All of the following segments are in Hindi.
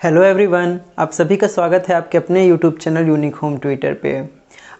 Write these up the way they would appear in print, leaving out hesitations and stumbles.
हेलो एवरीवन, आप सभी का स्वागत है आपके अपने YouTube channel unique home Twitter पे।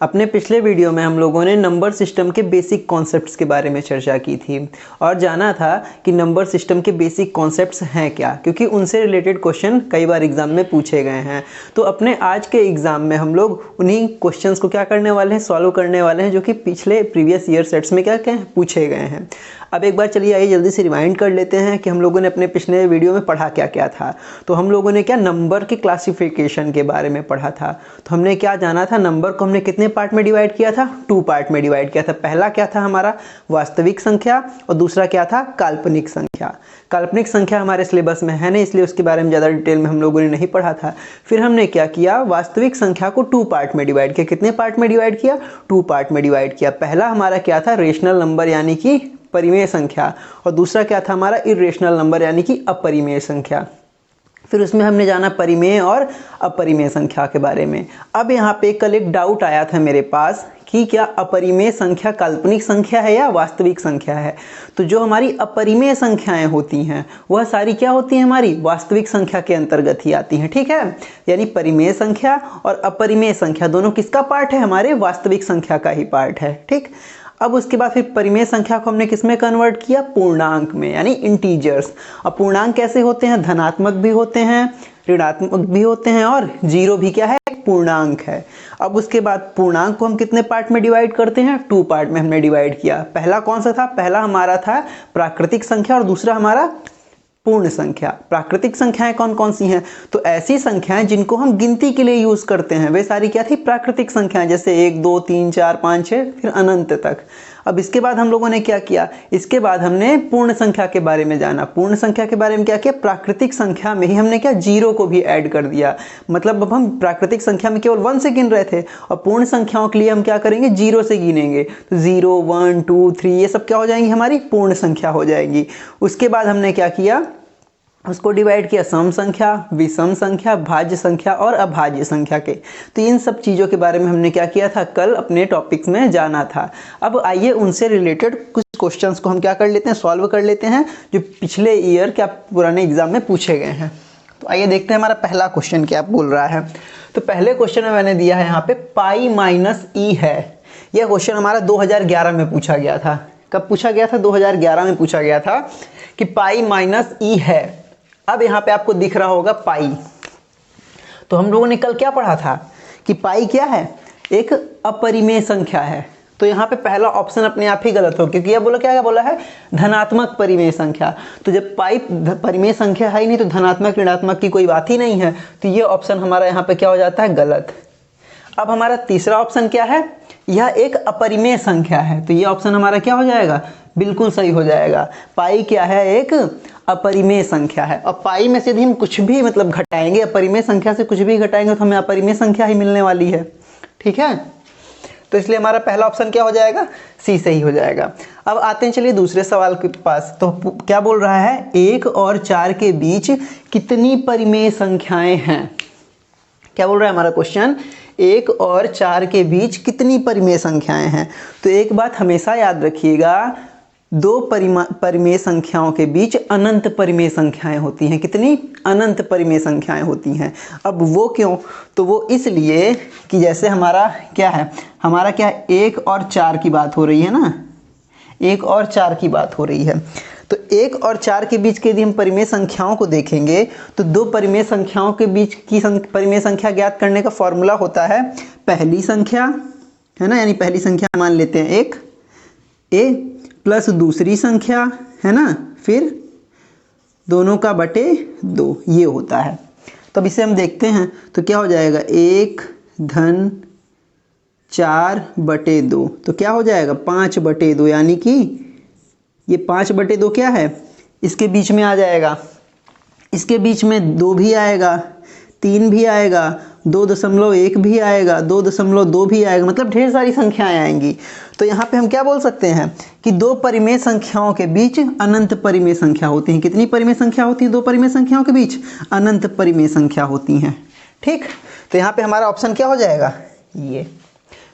अपने पिछले वीडियो में हम लोगों ने नंबर सिस्टम के बेसिक कॉन्सेप्ट्स के बारे में चर्चा की थी और जाना था कि नंबर सिस्टम के बेसिक कॉन्सेप्ट्स हैं क्या, क्योंकि उनसे रिलेटेड क्वेश्चन कई बार एग्जाम में पूछे गए हैं। तो अपने आज के एग्ज़ाम में हम लोग उन्हीं क्वेश्चंस को क्या करने वाले हैं, सॉल्व करने वाले हैं, जो कि पिछले प्रीवियस ईयर सेट्स में क्या क्या पूछे गए हैं। अब एक बार चलिए आइए जल्दी से रिमाइंड कर लेते हैं कि हम लोगों ने अपने पिछले वीडियो में पढ़ा क्या क्या था। तो हम लोगों ने क्या नंबर के क्लासिफिकेशन के बारे में पढ़ा था। तो हमने क्या जाना था, नंबर को हमने कितने पार्ट में डिवाइड किया था, 2 पार्ट में डिवाइड किया था। पहला क्या था हमारा वास्तविक संख्या और दूसरा क्या था काल्पनिक संख्या। काल्पनिक संख्या हमारे सिलेबस में है नहीं, इसलिए उसके बारे में ज़्यादा डिटेल में हम लोगों ने नहीं पढ़ा था। फिर हमने क्या किया, वास्तविक संख्या को 2 पार्ट में डिवाइड किया। कितने पार्ट में डिवाइड किया, 2 पार्ट में डिवाइड किया। पहला हमारा क्या था, रेशनल नंबर यानी कि परिमेय संख्या, और दूसरा क्या था हमारा इर्रेशनल नंबर यानी कि अपरिमेय संख्या। फिर उसमें हमने जाना परिमेय और अपरिमेय संख्या के बारे में। अब यहाँ पे कल एक डाउट आया था मेरे पास कि क्या अपरिमेय संख्या काल्पनिक संख्या है या वास्तविक संख्या है। तो जो हमारी अपरिमेय संख्याएं होती हैं वह सारी क्या होती हैं, हमारी वास्तविक संख्या के अंतर्गत ही आती हैं। ठीक है, यानी परिमेय संख्या और अपरिमेय संख्या दोनों किसका पार्ट है, हमारे वास्तविक संख्या का ही पार्ट है। ठीक, अब उसके बाद फिर परिमेय संख्या को हमने किस में कन्वर्ट किया, पूर्णांक में, यानी इंटीजर्स। अब पूर्णांक कैसे होते हैं, धनात्मक भी होते हैं, ऋणात्मक भी होते हैं, और जीरो भी क्या है, पूर्णांक है। अब उसके बाद पूर्णांक को हम कितने पार्ट में डिवाइड करते हैं, 2 पार्ट में हमने डिवाइड किया। पहला कौन सा था, पहला हमारा था प्राकृतिक संख्या और दूसरा हमारा पूर्ण संख्या। प्राकृतिक संख्याएं कौन कौन सी हैं, तो ऐसी संख्याएं जिनको हम गिनती के लिए यूज करते हैं वे सारी क्या थी, प्राकृतिक संख्याएं, जैसे 1 2 3 4 5 6 फिर अनंत तक। अब इसके बाद हम लोगों ने क्या किया, इसके बाद हमने पूर्ण संख्या के बारे में जाना। पूर्ण संख्या के बारे में क्या किया, प्राकृतिक संख्या में ही हमने क्या जीरो को भी ऐड कर दिया। मतलब अब हम प्राकृतिक संख्या में केवल 1 से गिन रहे थे और पूर्ण संख्याओं के लिए हम क्या करेंगे, 0 से गिनेंगे। तो 0 1 2 3 ये सब क्या हो जाएंगी, हमारी पूर्ण संख्या हो जाएगी। उसके बाद हमने क्या किया, उसको डिवाइड किया सम संख्या, विषम संख्या, भाज्य संख्या और अभाज्य संख्या के। तो इन सब चीज़ों के बारे में हमने क्या किया था, कल अपने टॉपिक्स में जाना था। अब आइए उनसे रिलेटेड कुछ क्वेश्चंस को हम क्या कर लेते हैं, सॉल्व कर लेते हैं, जो पिछले ईयर क्या पुराने एग्जाम में पूछे गए हैं। तो आइए देखते हैं हमारा पहला क्वेश्चन क्या बोल रहा है। तो पहले क्वेश्चन में मैंने दिया है यहाँ पे पाई माइनस ई है। यह क्वेश्चन हमारा 2011 में पूछा गया था। कब पूछा गया था, 2011 में पूछा गया था कि पाई माइनस ई है। अब यहाँ पे आपको दिख रहा होगा पाई। तो हम लोगों ने कल क्या पढ़ा था कि पाई क्या है, एक अपरिमेय संख्या है। तो यहाँ पे पहला ऑप्शन अपने आप ही गलत हो, क्योंकि यह बोला क्या बोला है, धनात्मक परिमेय संख्या। तो जब पाई परिमेय संख्या है ही नहीं तो धनात्मक ऋणात्मक की कोई बात ही नहीं है। तो ये ऑप्शन हमारा यहाँ पे क्या हो जाता है, गलत। अब हमारा तीसरा ऑप्शन क्या है, यह एक अपरिमेय संख्या है। तो ये ऑप्शन हमारा क्या हो जाएगा, बिल्कुल सही हो जाएगा। पाई क्या है, एक अपरिमेय संख्या है। और पाई में से यदि हम कुछ भी मतलब घटाएंगे, अपरिमेय संख्या से कुछ भी घटाएंगे तो हमें अपरिमेय संख्या ही मिलने वाली है। ठीक है, तो इसलिए हमारा पहला ऑप्शन क्या हो जाएगा, सी सही हो जाएगा। अब आते हैं चलिए दूसरे सवाल के पास। तो क्या बोल रहा है, 1 और 4 के बीच कितनी परिमेय संख्याएं हैं। क्या बोल रहा है हमारा क्वेश्चन, 1 और 4 के बीच कितनी परिमेय संख्याएं हैं। तो एक बात हमेशा याद रखिएगा, 2 परिमेय संख्याओं के बीच अनंत परिमेय संख्याएं होती हैं। कितनी, अनंत परिमेय संख्याएं होती हैं। अब वो क्यों, तो वो इसलिए कि जैसे हमारा क्या है, हमारा क्या है, 1 और 4 की बात हो रही है ना, 1 और 4 की बात हो रही है। तो 1 और 4 के बीच के यदि हम परिमेय संख्याओं को देखेंगे तो 2 परिमेय संख्याओं के बीच की परिमेय संख्या ज्ञात करने का फॉर्मूला होता है पहली संख्या, है ना, यानी पहली संख्या मान लेते हैं 1 ए प्लस दूसरी संख्या, है ना, फिर दोनों का बटे 2, ये होता है। तो अब इसे हम देखते हैं तो क्या हो जाएगा, 1 धन 4 बटे 2, तो क्या हो जाएगा 5 बटे 2, यानी कि ये 5 बटे 2 क्या है, इसके बीच में आ जाएगा, इसके बीच में 2 भी आएगा, 3 भी आएगा, 2.1 भी आएगा, 2.2 भी आएगा, मतलब ढेर सारी संख्याएं आएंगी। तो यहाँ पे हम क्या बोल सकते हैं कि 2 परिमेय संख्याओं के बीच अनंत परिमेय संख्या होती है। कितनी परिमेय संख्या होती है 2 परिमेय संख्याओं के बीच, अनंत परिमेय संख्या होती हैं। ठीक, तो यहाँ पे हमारा ऑप्शन क्या हो जाएगा, ये।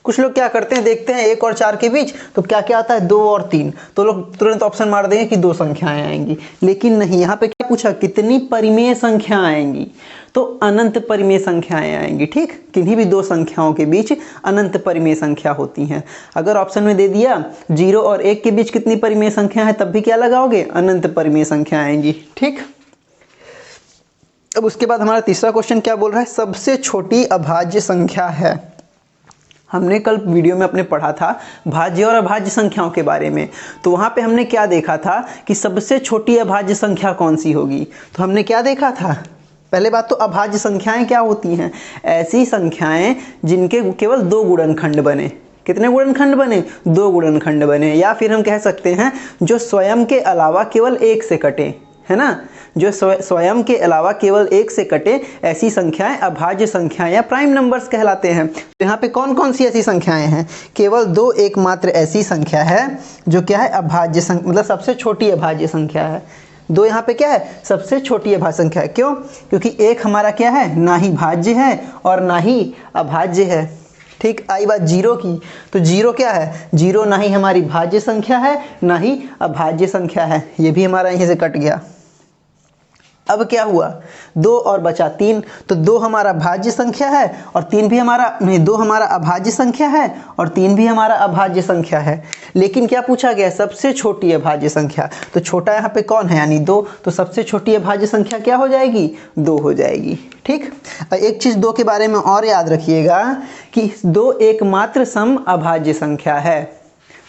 कुछ लोग क्या करते हैं, देखते हैं 1 और 4 के बीच तो क्या क्या आता है 2 और 3, तो लोग तुरंत ऑप्शन मार देंगे कि 2 संख्याएं आएंगी। लेकिन नहीं, यहाँ पे क्या पूछा, कितनी परिमेय संख्या आएंगी, तो अनंत परिमेय संख्याएं आएंगी। ठीक, किन्हीं भी 2 संख्याओं के बीच अनंत परिमेय संख्या होती हैं। अगर ऑप्शन में दे दिया 0 और 1 के बीच कितनी परिमेय संख्या है, तब भी क्या लगाओगे, अनंत परिमेय संख्या आएंगी। ठीक, अब उसके बाद हमारा तीसरा क्वेश्चन क्या बोल रहा है, सबसे छोटी अभाज्य संख्या है। हमने कल वीडियो में अपने पढ़ा था भाज्य और अभाज्य संख्याओं के बारे में, तो वहाँ पे हमने क्या देखा था कि सबसे छोटी अभाज्य संख्या कौन सी होगी। तो हमने क्या देखा था, पहले बात तो अभाज्य संख्याएं क्या होती हैं, ऐसी संख्याएं जिनके केवल 2 गुणनखंड बने। कितने गुणनखंड बने, 2 गुणनखंड बने, या फिर हम कह सकते हैं जो स्वयं के अलावा केवल 1 से कटे, है ना, जो स्वयं के अलावा केवल 1 से कटे, ऐसी संख्याएं अभाज्य संख्याएं या प्राइम नंबर्स कहलाते हैं। तो यहाँ पे कौन कौन सी ऐसी संख्याएं हैं, केवल 2 एकमात्र ऐसी संख्या है जो क्या है, अभाज्य संख्या, मतलब सबसे छोटी अभाज्य संख्या है। 2 यहाँ पे क्या है, सबसे छोटी अभाज्य संख्या है। क्यों, क्योंकि 1 हमारा क्या है, ना ही भाज्य है और ना ही अभाज्य है। ठीक, आई बात 0 की, तो 0 क्या है, 0 ना ही हमारी भाज्य संख्या है ना ही अभाज्य संख्या है, ये भी हमारा यहीं से कट गया। अब क्या हुआ, 2 और बचा 3, तो 2 हमारा भाज्य संख्या है और 3 भी हमारा, नहीं 2 हमारा अभाज्य संख्या है और 3 भी हमारा अभाज्य संख्या है। लेकिन क्या पूछा गया, सबसे छोटी अभाज्य संख्या, तो छोटा यहाँ पे कौन है, यानी 2, तो सबसे छोटी अभाज्य संख्या क्या हो जाएगी, 2 हो जाएगी। ठीक, एक चीज़ 2 के बारे में और याद रखिएगा कि 2 एकमात्र सम अभाज्य संख्या है।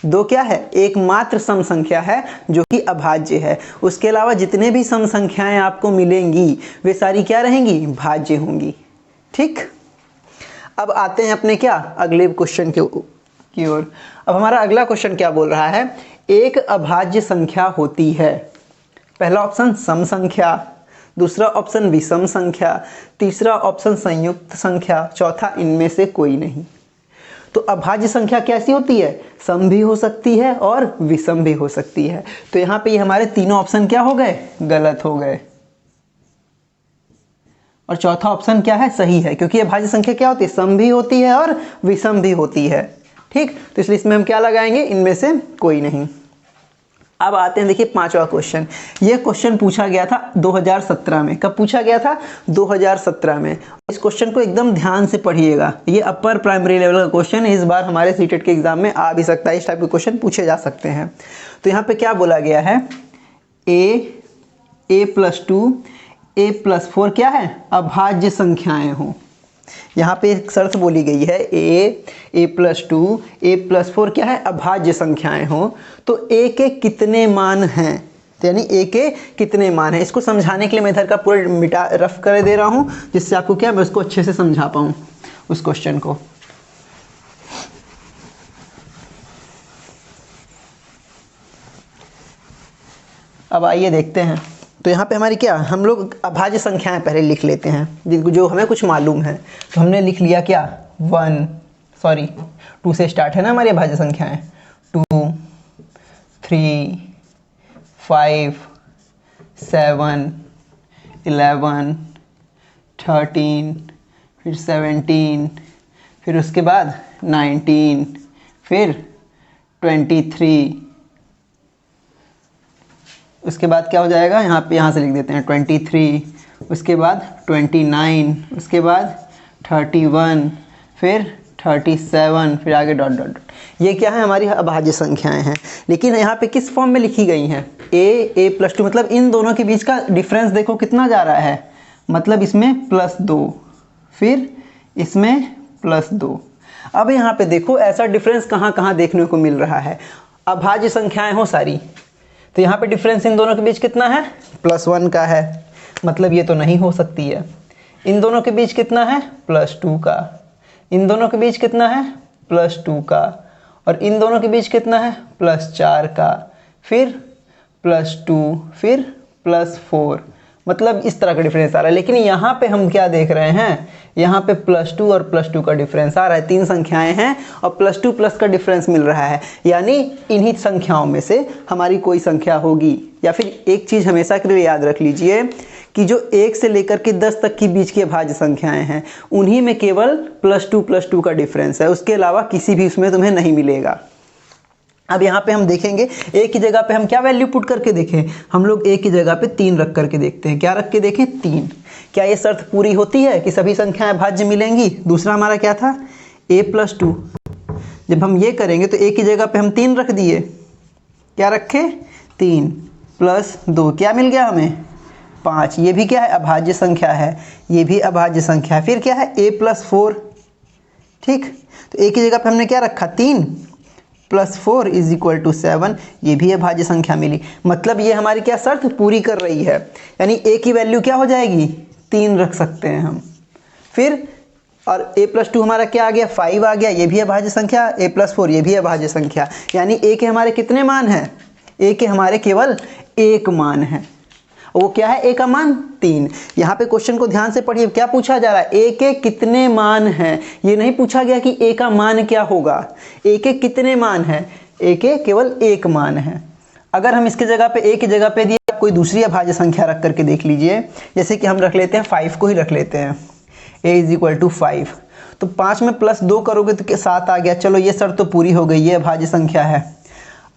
2 क्या है, एकमात्र सम संख्या है जो कि अभाज्य है। उसके अलावा जितने भी सम संख्याएं आपको मिलेंगी वे सारी क्या रहेंगी, भाज्य होंगी। ठीक, अब आते हैं अपने क्या अगले क्वेश्चन की ओर। अब हमारा अगला क्वेश्चन क्या बोल रहा है, एक अभाज्य संख्या होती है। पहला ऑप्शन सम संख्या, दूसरा ऑप्शन विषम संख्या, तीसरा ऑप्शन संयुक्त संख्या, चौथा इनमें से कोई नहीं। तो अभाज्य संख्या कैसी होती है, सम भी हो सकती है और विषम भी हो सकती है। तो यहाँ पे ये हमारे तीनों ऑप्शन क्या हो गए, गलत हो गए, और चौथा ऑप्शन क्या है, सही है, क्योंकि अभाज्य संख्या क्या होती है, सम भी होती है और विषम भी होती है। ठीक, तो इसलिए इसमें हम क्या लगाएंगे, इनमें से कोई नहीं। अब आते हैं, देखिए 5वां क्वेश्चन। ये क्वेश्चन पूछा गया था 2017 में। कब पूछा गया था, 2017 में। इस क्वेश्चन को एकदम ध्यान से पढ़िएगा, ये अपर प्राइमरी लेवल का क्वेश्चन है। इस बार हमारे सीटेट के एग्जाम में आ भी सकता है, इस टाइप के क्वेश्चन पूछे जा सकते हैं। तो यहाँ पे क्या बोला गया है, a+2 a+4 क्या है, अभाज्य संख्याएं हों। यहाँ पे एक शर्त बोली गई है, a+2 a+4 क्या है, अभाज्य संख्याएं हो। तो a के कितने मान हैं, तो यानी a के कितने मान हैं, इसको समझाने के लिए मैं इधर का पूरा रफ कर दे रहा हूँ, जिससे आपको क्या, मैं उसको अच्छे से समझा पाऊँ उस क्वेश्चन को। अब आइए देखते हैं। तो यहाँ पे हमारी क्या, हम लोग अभाज्य संख्याएं पहले लिख लेते हैं जो हमें कुछ मालूम है। तो हमने लिख लिया क्या, 2 से स्टार्ट है ना हमारी अभाज्य संख्याएं, 2 3 5 7 11 13 फिर 17 फिर उसके बाद 19 फिर 23, उसके बाद क्या हो जाएगा, यहाँ से लिख देते हैं 23, उसके बाद 29, उसके बाद 31, फिर 37, फिर आगे डॉट डॉट डॉट। ये क्या है, हमारी अभाज्य संख्याएं हैं। लेकिन यहाँ पे किस फॉर्म में लिखी गई हैं, a+2, मतलब इन दोनों के बीच का डिफरेंस देखो कितना जा रहा है, मतलब इसमें +2 फिर इसमें +2। अब यहाँ पे देखो ऐसा डिफरेंस कहाँ कहाँ देखने को मिल रहा है, अभाज्य संख्याएं हो सारी, तो यहाँ पे डिफरेंस इन दोनों के बीच कितना है, +1 का है, मतलब ये तो नहीं हो सकती है। इन दोनों के बीच कितना है, +2 का, इन दोनों के बीच कितना है, +2 का, और इन दोनों के बीच कितना है, +4 का, फिर +2, फिर +4, मतलब इस तरह का डिफरेंस आ रहा है। लेकिन यहाँ पे हम क्या देख रहे हैं, यहाँ पे +2 और +2 का डिफरेंस आ रहा है। 3 संख्याएं हैं और +2 प्लस का डिफरेंस मिल रहा है, यानी इन्हीं संख्याओं में से हमारी कोई संख्या होगी। या फिर एक चीज़ हमेशा के लिए याद रख लीजिए कि जो 1 से लेकर के 10 तक की बीच की अभाज्य संख्याएं हैं उन्हीं में केवल +2 का डिफरेंस है, उसके अलावा किसी भी उसमें तुम्हें नहीं मिलेगा। अब यहाँ पे हम देखेंगे a की जगह पे हम क्या वैल्यू पुट करके देखें, हम लोग a की जगह पे 3 रख करके देखते हैं। क्या रख के देखें? 3। क्या ये शर्त पूरी होती है कि सभी संख्याएं भाज्य मिलेंगी? दूसरा हमारा क्या था? a + 2। जब हम ये करेंगे तो a की जगह पे हम 3 रख दिए, क्या रखे? 3 + 2 क्या मिल गया हमें? 5। ये भी क्या है? अभाज्य संख्या है, ये भी अभाज्य संख्या है। फिर क्या है? a + 4। ठीक, तो a की जगह पे हमने क्या रखा? 3 + 4 = 7। ये भी अभाज्य संख्या मिली। मतलब ये हमारी क्या शर्त पूरी कर रही है, यानी a की वैल्यू क्या हो जाएगी? 3 रख सकते हैं हम। फिर और a + 2 हमारा क्या आ गया? 5 आ गया, ये भी अभाज्य संख्या। a + 4 ये भी अभाज्य संख्या। यानी a के हमारे कितने मान हैं? a के हमारे केवल 1 मान है। वो क्या है? a का मान 3। यहाँ पे क्वेश्चन को ध्यान से पढ़िए, क्या पूछा जा रहा है? a के कितने मान हैं, ये नहीं पूछा गया कि a का मान क्या होगा। a के कितने मान हैं? a के केवल 1 मान है। अगर हम इसके जगह पे a की जगह पे दिए कोई दूसरी अभाज्य संख्या रख करके देख लीजिए, जैसे कि हम रख लेते हैं 5 को ही रख लेते हैं, a = 5। तो 5 में +2 करोगे तो 7 आ गया। चलो ये शर्त तो पूरी हो गई, ये अभाज्य संख्या है।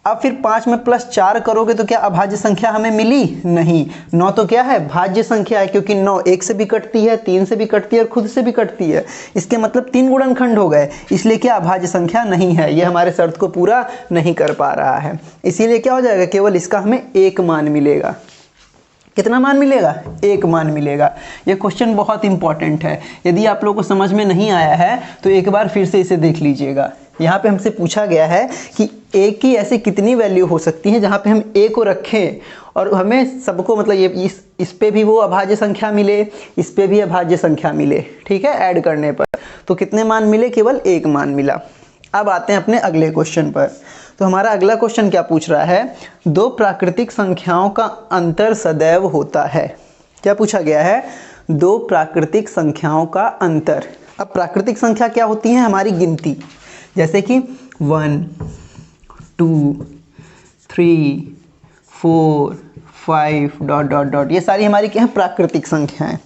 अब फिर 5 में +4 करोगे तो क्या अभाज्य संख्या हमें मिली? नहीं। 9 तो क्या है? भाज्य संख्या है, क्योंकि 9 1 से भी कटती है, 3 से भी कटती है और खुद से भी कटती है। इसके मतलब 3 गुणनखंड हो गए, इसलिए क्या अभाज्य संख्या नहीं है। ये हमारे शर्त को पूरा नहीं कर पा रहा है, इसीलिए क्या हो जाएगा? केवल इसका हमें 1 मान मिलेगा। कितना मान मिलेगा? 1 मान मिलेगा। ये क्वेश्चन बहुत इंपॉर्टेंट है, यदि आप लोगों को समझ में नहीं आया है तो एक बार फिर से इसे देख लीजिएगा। यहाँ पे हमसे पूछा गया है कि a की ऐसी कितनी वैल्यू हो सकती है जहाँ पे हम a को रखें और हमें सबको मतलब ये इस पे भी वो अभाज्य संख्या मिले, इस पे भी अभाज्य संख्या मिले। ठीक है, ऐड करने पर तो कितने मान मिले? केवल 1 मान मिला। अब आते हैं अपने अगले क्वेश्चन पर। तो हमारा अगला क्वेश्चन क्या पूछ रहा है? 2 प्राकृतिक संख्याओं का अंतर सदैव होता है। क्या पूछा गया है? 2 प्राकृतिक संख्याओं का अंतर। अब प्राकृतिक संख्या क्या होती है? हमारी गिनती, जैसे कि 1 2 3 4 5 ... ये सारी हमारी क्या है? प्राकृतिक संख्याएं।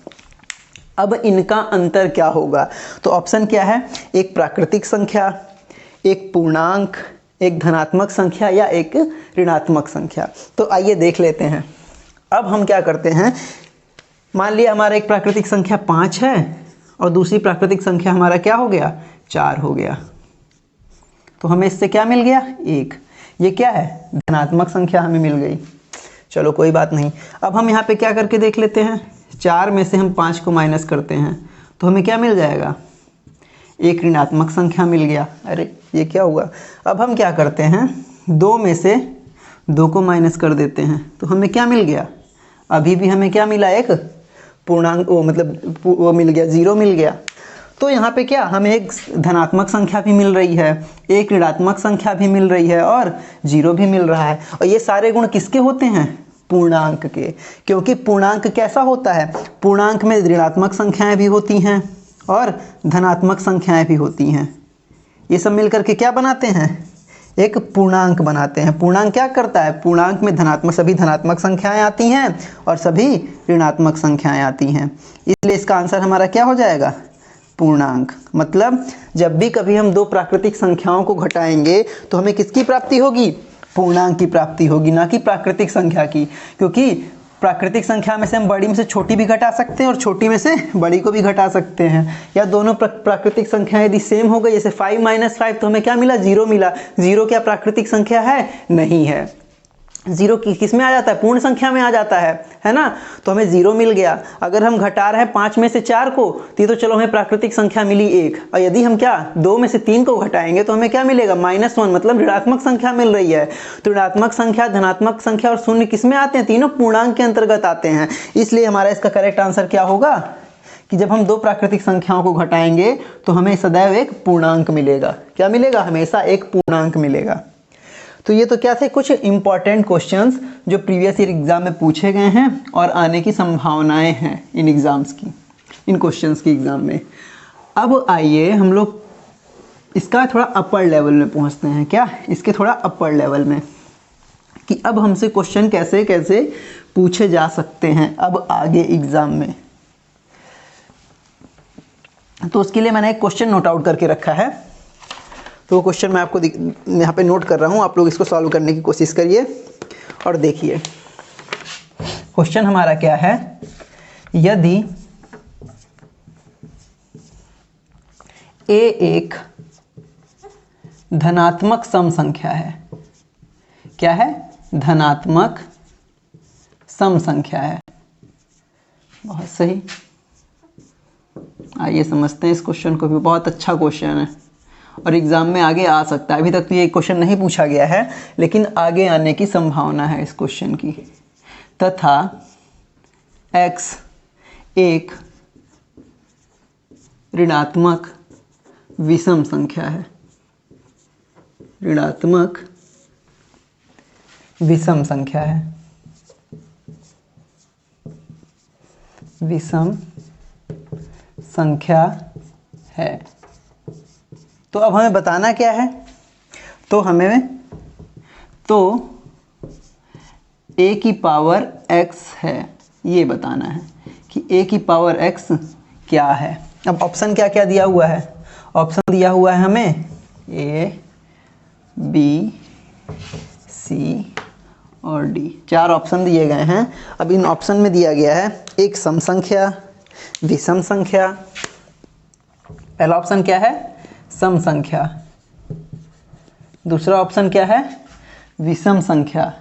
अब इनका अंतर क्या होगा? तो ऑप्शन क्या है? एक प्राकृतिक संख्या, एक पूर्णांक, एक धनात्मक संख्या या एक ऋणात्मक संख्या। तो आइए देख लेते हैं। अब हम क्या करते हैं, मान लिया हमारा एक प्राकृतिक संख्या 5 है और दूसरी प्राकृतिक संख्या हमारा क्या हो गया? 4 हो गया। तो हमें इससे क्या मिल गया? 1। ये क्या है? धनात्मक संख्या हमें मिल गई। चलो कोई बात नहीं। अब हम यहाँ पे क्या करके देख लेते हैं, 4 में से हम 5 को माइनस करते हैं तो हमें क्या मिल जाएगा? एक ऋणात्मक संख्या मिल गया। अरे ये क्या हुआ? अब हम क्या करते हैं, 2 में से 2 को माइनस कर देते हैं तो हमें क्या मिल गया? अभी भी हमें क्या मिला? एक पूर्णांक, वो मिल गया, 0 मिल गया। तो यहाँ पे क्या, हमें एक धनात्मक संख्या भी मिल रही है, एक ऋणात्मक संख्या भी मिल रही है और 0 भी मिल रहा है। और ये सारे गुण किसके होते हैं? पूर्णांक के। क्योंकि पूर्णांक कैसा होता है? पूर्णांक में ऋणात्मक संख्याएं भी होती हैं और धनात्मक संख्याएं भी होती हैं। ये सब मिलकर के क्या बनाते हैं? एक पूर्णांक बनाते हैं। पूर्णांक क्या करता है? पूर्णांक में सभी धनात्मक संख्याएं आती हैं और सभी ऋणात्मक संख्याएं आती हैं। इसलिए इसका आंसर हमारा क्या हो जाएगा? पूर्णांक। मतलब जब भी कभी हम 2 प्राकृतिक संख्याओं को घटाएंगे तो हमें किसकी प्राप्ति होगी? पूर्णांक की प्राप्ति होगी, ना कि प्राकृतिक संख्या की। क्योंकि प्राकृतिक संख्या में से हम बड़ी में से छोटी भी घटा सकते हैं और छोटी में से बड़ी को भी घटा सकते हैं। या दोनों प्राकृतिक संख्या यदि सेम हो गई, जैसे 5 - 5 तो हमें क्या मिला? 0 मिला। 0 क्या प्राकृतिक संख्या है? नहीं है। 0 किस में आ जाता है? पूर्ण संख्या में आ जाता है ना। तो हमें 0 मिल गया। अगर हम घटा रहे हैं 5 में से 4 को तो चलो हमें प्राकृतिक संख्या मिली 1। और यदि हम क्या 2 में से 3 को घटाएंगे तो हमें क्या मिलेगा? -1, मतलब ऋणात्मक संख्या मिल रही है। तो ऋणात्मक संख्या, धनात्मक संख्या और शून्य किस में आते हैं? तीनों पूर्णांक के अंतर्गत आते हैं। इसलिए हमारा इसका करेक्ट आंसर क्या होगा कि जब हम 2 प्राकृतिक संख्याओं को घटाएंगे तो हमें सदैव एक पूर्णांक मिलेगा। क्या मिलेगा? हमेशा एक पूर्णांक मिलेगा। तो ये तो क्या थे कुछ इंपॉर्टेंट क्वेश्चंस जो प्रीवियस ईयर एग्जाम में पूछे गए हैं और आने की संभावनाएं हैं इन एग्जाम्स की, इन क्वेश्चंस की एग्जाम में। अब आइए हम लोग इसका थोड़ा अपर लेवल में पहुंचते हैं। क्या इसके थोड़ा अपर लेवल में, कि अब हमसे क्वेश्चन कैसे कैसे पूछे जा सकते हैं अब आगे एग्ज़ाम में। तो उसके लिए मैंने एक क्वेश्चन नोट आउट करके रखा है, तो वो क्वेश्चन मैं आपको यहाँ पे नोट कर रहा हूँ, आप लोग इसको सॉल्व करने की कोशिश करिए और देखिए। क्वेश्चन हमारा क्या है, यदि a एक धनात्मक सम संख्या है, क्या है, धनात्मक सम संख्या है। बहुत सही, आइए समझते हैं इस क्वेश्चन को भी। बहुत अच्छा क्वेश्चन है और एग्जाम में आगे आ सकता है। अभी तक तो ये क्वेश्चन नहीं पूछा गया है, लेकिन आगे आने की संभावना है इस क्वेश्चन की। तथा x एक ऋणात्मक विषम संख्या है, ऋणात्मक विषम संख्या है, विषम संख्या है। तो अब हमें बताना क्या है, तो a की पावर x है, ये बताना है कि a की पावर x क्या है। अब ऑप्शन क्या क्या दिया हुआ है, ऑप्शन दिया हुआ है हमें a, b, c और d, 4 ऑप्शन दिए गए हैं। अब इन ऑप्शन में दिया गया है एक सम संख्या, विषम संख्या। पहला ऑप्शन क्या है, सम संख्या। दूसरा ऑप्शन क्या है, विषम संख्या।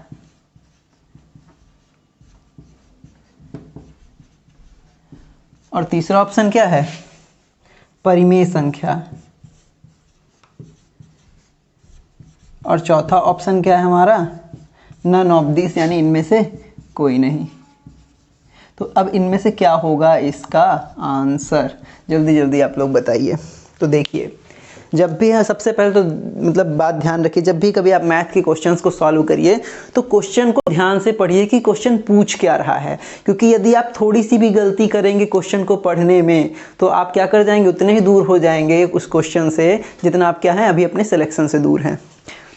और तीसरा ऑप्शन क्या है, परिमेय संख्या। और चौथा ऑप्शन क्या है हमारा, नन ऑफ दिस, यानी इनमें से कोई नहीं। तो अब इनमें से क्या होगा इसका आंसर, जल्दी जल्दी आप लोग बताइए। तो देखिए, जब भी है, सबसे पहले तो मतलब बात ध्यान रखिए, जब भी कभी आप मैथ के क्वेश्चंस को सॉल्व करिए तो क्वेश्चन को ध्यान से पढ़िए कि क्वेश्चन पूछ क्या रहा है। क्योंकि यदि आप थोड़ी सी भी गलती करेंगे क्वेश्चन को पढ़ने में, तो आप क्या कर जाएंगे, उतने ही दूर हो जाएंगे उस क्वेश्चन से जितना आप क्या हैं अभी अपने सिलेक्शन से दूर हैं।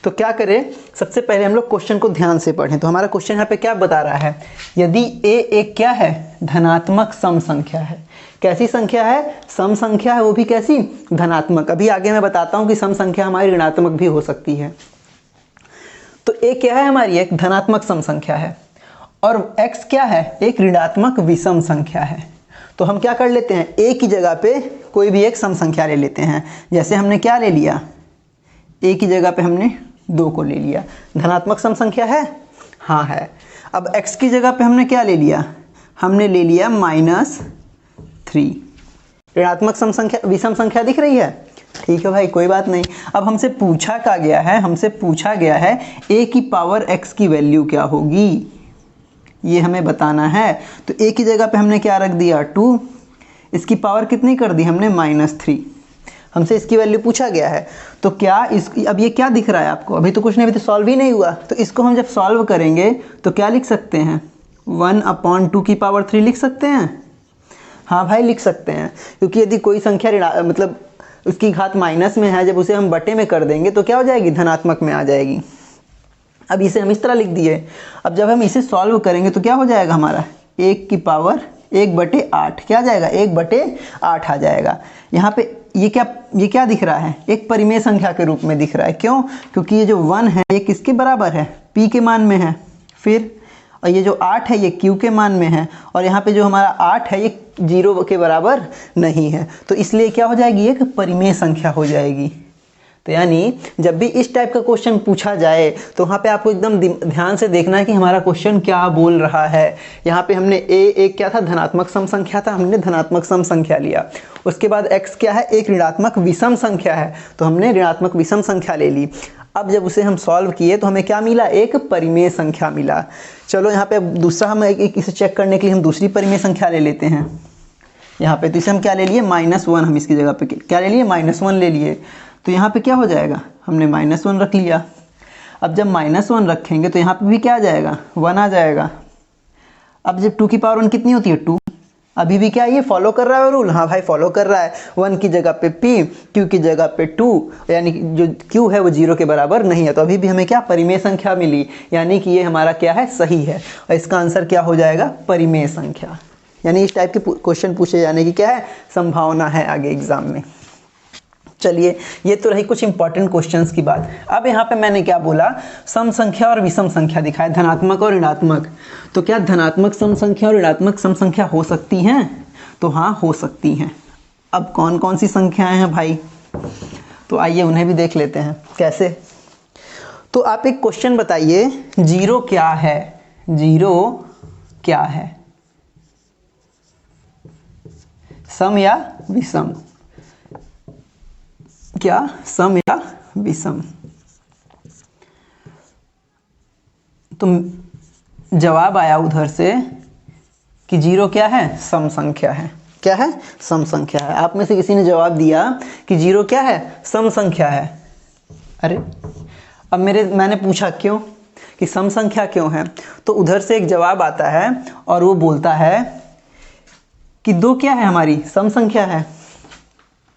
तो क्या करें, सबसे पहले हम लोग क्वेश्चन को ध्यान से पढ़ें। तो हमारा क्वेश्चन यहाँ पे क्या बता रहा है, यदि a एक क्या है, धनात्मक सम संख्या है। कैसी संख्या है, सम संख्या है, वो भी कैसी, धनात्मक। अभी आगे मैं बताता हूँ कि सम संख्या हमारी ऋणात्मक भी हो सकती है। तो a क्या है हमारी, एक धनात्मक सम संख्या है, और x क्या है, एक ऋणात्मक विषम संख्या है। तो हम क्या कर लेते हैं, a की जगह पे कोई भी एक सम संख्या ले लेते हैं। जैसे हमने क्या ले लिया, a की जगह पे हमने 2 को ले लिया। धनात्मक सम संख्या है, हाँ है। अब x की जगह पे हमने क्या ले लिया, हमने ले लिया -3। ऋणात्मक सम संख्या, विषम संख्या दिख रही है, ठीक है भाई, कोई बात नहीं। अब हमसे पूछा क्या गया है, हमसे पूछा गया है a की पावर x की वैल्यू क्या होगी, ये हमें बताना है। तो a की जगह पे हमने क्या रख दिया, 2, इसकी पावर कितनी कर दी हमने, -3। हमसे इसकी वैल्यू पूछा गया है। तो क्या अब ये क्या दिख रहा है आपको, अभी तो कुछ नहीं, अभी तो सॉल्व ही नहीं हुआ। तो इसको हम जब सॉल्व करेंगे तो क्या लिख सकते हैं, 1/2 की पावर 3 लिख सकते हैं। हाँ भाई लिख सकते हैं, क्योंकि यदि कोई संख्या मतलब उसकी घात माइनस में है, जब उसे हम बटे में कर देंगे तो क्या हो जाएगी, धनात्मक में आ जाएगी। अब इसे हम इस तरह लिख दिए। अब जब हम इसे सॉल्व करेंगे तो क्या हो जाएगा हमारा, 1 की पावर 1/8 क्या आ जाएगा, 1/8 आ जाएगा। यहाँ पे ये क्या दिख रहा है, एक परिमेय संख्या के रूप में दिख रहा है। क्यों, क्योंकि ये जो 1 है ये किसके बराबर है, p के मान में है। फिर और ये जो 8 है ये q के मान में है, और यहाँ पे जो हमारा 8 है ये 0 के बराबर नहीं है। तो इसलिए क्या हो जाएगी, एक परिमेय संख्या हो जाएगी। तो यानी जब भी इस टाइप का क्वेश्चन पूछा जाए तो वहाँ पे आपको एकदम ध्यान से देखना है कि हमारा क्वेश्चन क्या बोल रहा है। यहाँ पे हमने एक क्या था, धनात्मक सम संख्या था, हमने धनात्मक सम संख्या लिया। उसके बाद x क्या है, एक ऋणात्मक विषम संख्या है, तो हमने ऋणात्मक विषम संख्या ले ली। अब जब उसे हम सॉल्व किए तो हमें क्या मिला, एक परिमेय संख्या मिला। चलो यहाँ पे दूसरा हम इसे चेक करने के लिए हम दूसरी परिमेय संख्या ले लेते हैं। यहाँ पे तो इसे हम क्या ले लिए, -1, हम इसकी जगह पे क्या ले लिए, -1 ले लिए। तो यहाँ पे क्या हो जाएगा, हमने -1 रख लिया। अब जब -1 रखेंगे तो यहाँ पे भी क्या आ जाएगा, 1 आ जाएगा। अब जब 2 की पावर 1 कितनी होती है, 2, अभी भी क्या ये फॉलो कर रहा है रूल? हाँ भाई फॉलो कर रहा है। 1 की जगह पे p, q की जगह पे 2, यानी कि जो q है वो 0 के बराबर नहीं है, तो अभी भी हमें क्या परिमेय संख्या मिली, यानी कि ये हमारा क्या है, सही है। और इसका आंसर क्या हो जाएगा, परिमेय संख्या। यानी इस टाइप के क्वेश्चन पूछे जाने की क्या है, संभावना है आगे एग्जाम में। चलिए ये तो रही कुछ इंपॉर्टेंट क्वेश्चंस की बात। अब यहाँ पे मैंने क्या बोला, सम संख्या और विषम संख्या दिखाए, धनात्मक और ऋणात्मक। तो क्या धनात्मक सम संख्या और ऋणात्मक सम संख्या हो सकती हैं? तो हाँ हो सकती हैं। अब कौन कौन सी संख्याएं हैं भाई, तो आइए उन्हें भी देख लेते हैं। कैसे? तो आप एक क्वेश्चन बताइए, 0 क्या है? 0 क्या है, सम या विषम? क्या सम या विषम? तो जवाब आया उधर से कि 0 क्या है, सम संख्या है। क्या है, सम संख्या है। आप में से किसी ने जवाब दिया कि 0 क्या है, सम संख्या है। अरे अब मैंने पूछा क्यों, कि सम संख्या क्यों है, तो उधर से एक जवाब आता है और वो बोलता है कि 2 क्या है हमारी, सम संख्या है।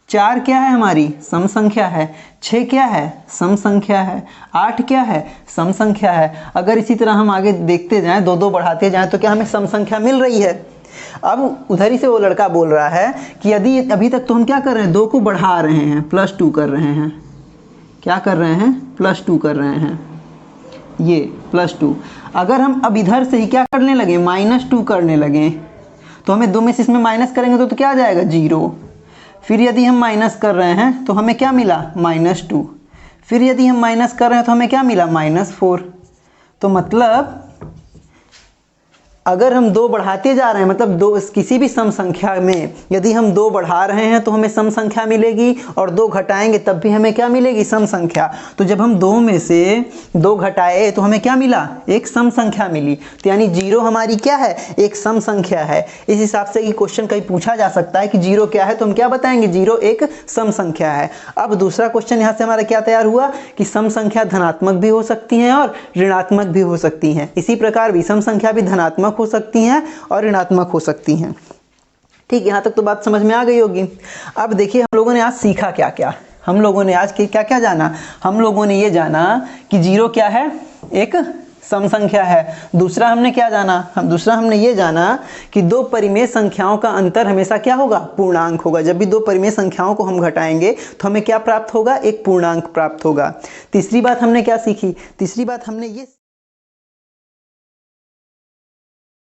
4 क्या है हमारी, सम संख्या है। 6 क्या है, सम संख्या है। 8 क्या है, सम संख्या है। अगर इसी तरह हम आगे देखते जाएं, 2-2 बढ़ाते जाएं, तो क्या हमें सम संख्या मिल रही है। अब उधर ही से वो लड़का बोल रहा है कि यदि अभी तक तो हम क्या कर रहे हैं, 2 को बढ़ा रहे हैं, +2 कर रहे हैं। क्या कर रहे हैं, +2 कर रहे हैं, ये +2। अगर हम अब इधर से ही क्या करने लगे, -2 करने लगे, तो हमें 2 में से इसमें माइनस करेंगे तो क्या आ जाएगा, 0। फिर यदि हम माइनस कर रहे हैं तो हमें क्या मिला, -2। फिर यदि हम माइनस कर रहे हैं तो हमें क्या मिला, -4। तो मतलब अगर हम 2 बढ़ाते जा रहे हैं, मतलब 2 किसी भी सम संख्या में यदि हम 2 बढ़ा रहे हैं तो हमें सम संख्या मिलेगी, और 2 घटाएंगे तब भी हमें क्या मिलेगी, सम संख्या। तो जब हम 2 में से 2 घटाए तो हमें क्या मिला, एक सम संख्या मिली। तो यानी 0 हमारी क्या है, एक सम संख्या है। इस हिसाब से कि क्वेश्चन कहीं पूछा जा सकता है कि 0 क्या है, तो हम क्या बताएंगे, 0 एक सम संख्या है। अब दूसरा क्वेश्चन यहाँ से हमारा क्या तैयार हुआ कि सम संख्या धनात्मक भी हो सकती हैं और ऋणात्मक भी हो सकती हैं। इसी प्रकार विषम संख्या भी धनात्मक हो सकती हैं और ऋणात्मक हो सकती हैं। ठीक, यहाँ तक तो बात समझ में आ गई होगी। अब देखिए हम लोगों ने आज सीखा क्या क्या। हम लोगों ने आज क्या क्या जाना, हम लोगों ने ये जाना कि 0 क्या है, एक सम संख्या है। दूसरा हमने क्या जाना, दूसरा हमने ये जाना कि 2 परिमेय संख्याओं का अंतर हमेशा क्या होगा, पूर्णांक होगा। जब भी 2 परिमेय संख्याओं को हम घटाएंगे तो हमें क्या प्राप्त होगा, एक पूर्णांक प्राप्त होगा। तीसरी बात हमने क्या सीखी, तीसरी बात हमने ये